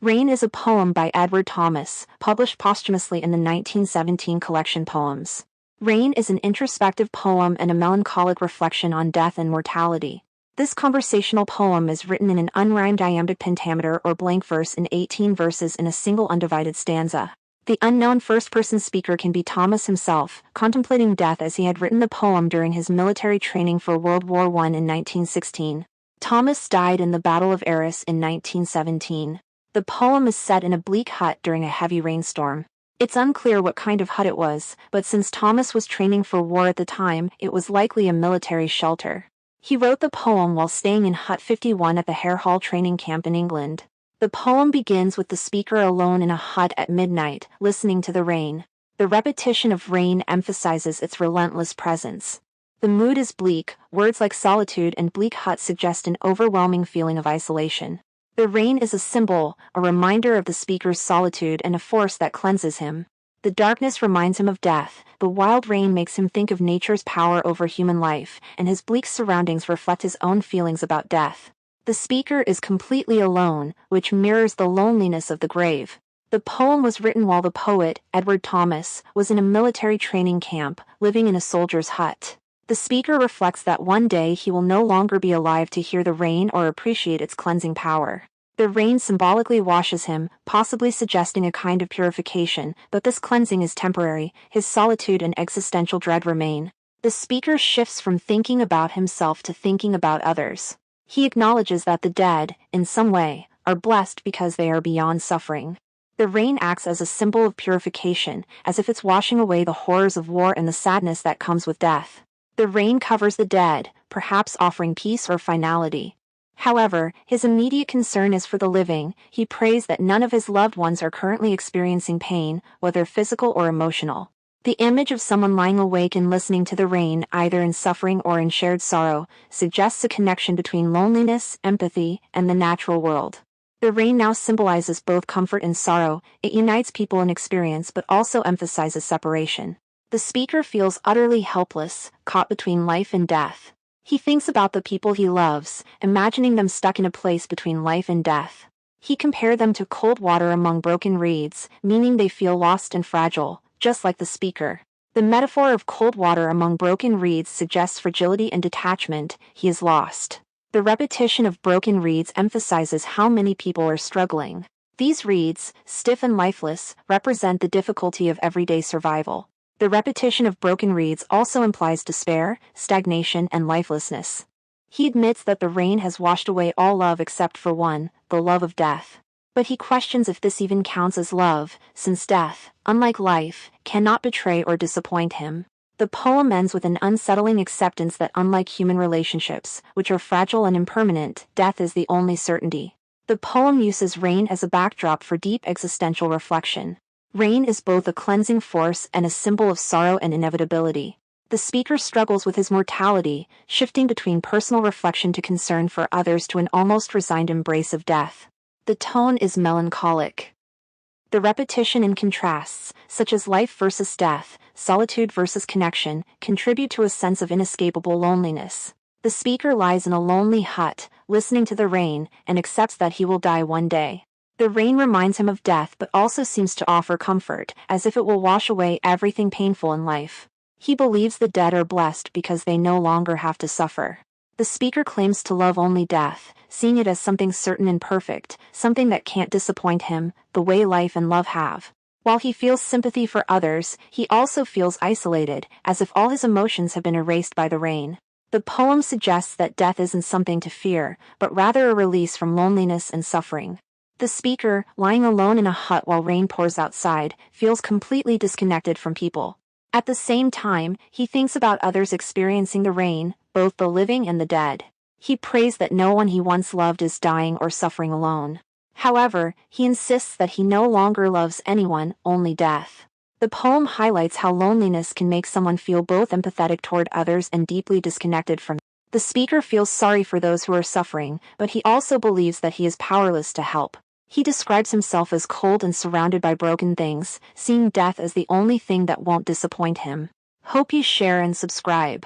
Rain is a poem by Edward Thomas, published posthumously in the 1917 collection Poems. Rain is an introspective poem and a melancholic reflection on death and mortality. This conversational poem is written in an unrhymed iambic pentameter or blank verse in 18 verses in a single undivided stanza. The unknown first-person speaker can be Thomas himself, contemplating death as he had written the poem during his military training for World War I in 1916. Thomas died in the Battle of Arras in 1917. The poem is set in a bleak hut during a heavy rainstorm. It's unclear what kind of hut it was, but since Thomas was training for war at the time, it was likely a military shelter. He wrote the poem while staying in Hut 51 at the Hare Hall training camp in England. The poem begins with the speaker alone in a hut at midnight, listening to the rain. The repetition of rain emphasizes its relentless presence. The mood is bleak, words like solitude and bleak hut suggest an overwhelming feeling of isolation. The rain is a symbol, a reminder of the speaker's solitude and a force that cleanses him. The darkness reminds him of death, the wild rain makes him think of nature's power over human life, and his bleak surroundings reflect his own feelings about death. The speaker is completely alone, which mirrors the loneliness of the grave. The poem was written while the poet, Edward Thomas, was in a military training camp, living in a soldier's hut. The speaker reflects that one day he will no longer be alive to hear the rain or appreciate its cleansing power. The rain symbolically washes him, possibly suggesting a kind of purification, but this cleansing is temporary. His solitude and existential dread remain. The speaker shifts from thinking about himself to thinking about others. He acknowledges that the dead, in some way, are blessed because they are beyond suffering. The rain acts as a symbol of purification, as if it's washing away the horrors of war and the sadness that comes with death. The rain covers the dead, perhaps offering peace or finality. However, his immediate concern is for the living. He prays that none of his loved ones are currently experiencing pain, whether physical or emotional. The image of someone lying awake and listening to the rain, either in suffering or in shared sorrow, suggests a connection between loneliness, empathy, and the natural world. The rain now symbolizes both comfort and sorrow. It unites people in experience but also emphasizes separation. The speaker feels utterly helpless, caught between life and death. He thinks about the people he loves, imagining them stuck in a place between life and death. He compared them to cold water among broken reeds, meaning they feel lost and fragile, just like the speaker. The metaphor of cold water among broken reeds suggests fragility and detachment. He is lost. The repetition of broken reeds emphasizes how many people are struggling. These reeds, stiff and lifeless, represent the difficulty of everyday survival. The repetition of broken reeds also implies despair, stagnation, and lifelessness. He admits that the rain has washed away all love except for one, the love of death. But he questions if this even counts as love, since death, unlike life, cannot betray or disappoint him. The poem ends with an unsettling acceptance that unlike human relationships, which are fragile and impermanent, death is the only certainty. The poem uses rain as a backdrop for deep existential reflection. Rain is both a cleansing force and a symbol of sorrow and inevitability. The speaker struggles with his mortality, shifting between personal reflection to concern for others to an almost resigned embrace of death. The tone is melancholic. The repetition and contrasts, such as life versus death, solitude versus connection, contribute to a sense of inescapable loneliness. The speaker lies in a lonely hut, listening to the rain, and accepts that he will die one day. The rain reminds him of death but also seems to offer comfort, as if it will wash away everything painful in life. He believes the dead are blessed because they no longer have to suffer. The speaker claims to love only death, seeing it as something certain and perfect, something that can't disappoint him, the way life and love have. While he feels sympathy for others, he also feels isolated, as if all his emotions have been erased by the rain. The poem suggests that death isn't something to fear, but rather a release from loneliness and suffering. The speaker, lying alone in a hut while rain pours outside, feels completely disconnected from people. At the same time, he thinks about others experiencing the rain, both the living and the dead. He prays that no one he once loved is dying or suffering alone. However, he insists that he no longer loves anyone, only death. The poem highlights how loneliness can make someone feel both empathetic toward others and deeply disconnected from them. The speaker feels sorry for those who are suffering, but he also believes that he is powerless to help. He describes himself as cold and surrounded by broken things, seeing death as the only thing that won't disappoint him. Hope you share and subscribe.